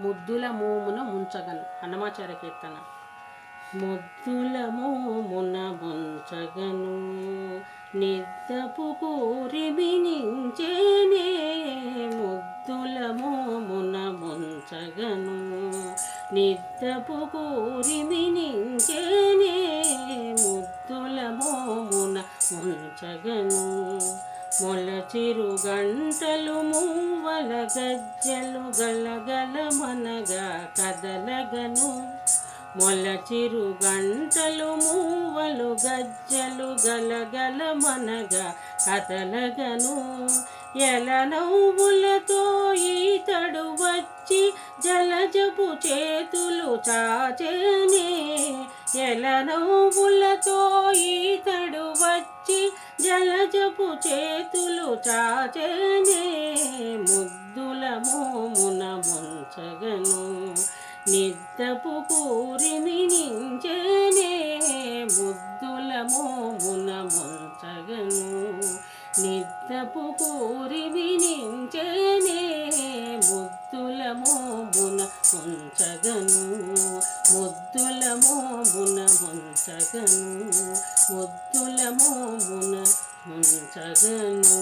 ముద్దుల మోమున ముంచగను అన్నమాచార్య కీర్తన. ముద్దుల మోమున ముంచగను నిద్దపు కూరిమినించేనే, ముద్దుల మోమున ముంచగను నిద్దపు కూరిమినించేనే, ముద్దుల మోమున ముంచగను. మొలచిరు గంటలు మూవల గజ్జలు గలగల మనగా కదలగను, మొలచిరు గంటలు మూవలు గజ్జలు గలగల మనగా కదలగను. ఎల నవ్వులతో ఈతడు వచ్చి జలజపు చేతులు చాచేనే, ఎల నవ్వులతో ఈతడు వచ్చి జలజపు చేతులు చాచేనే, ముద్దుల మోమున ముంచగను నిద్దపు కూరిమినించేనే, ముద్దుల మోమున ముంచగను నిద్దపు కూరిమినించేనే, ముద్దుల మోమున ముంచగను, ముద్దుల మోమున ముంచగను, ముద్దుల మోమున ముంచగను.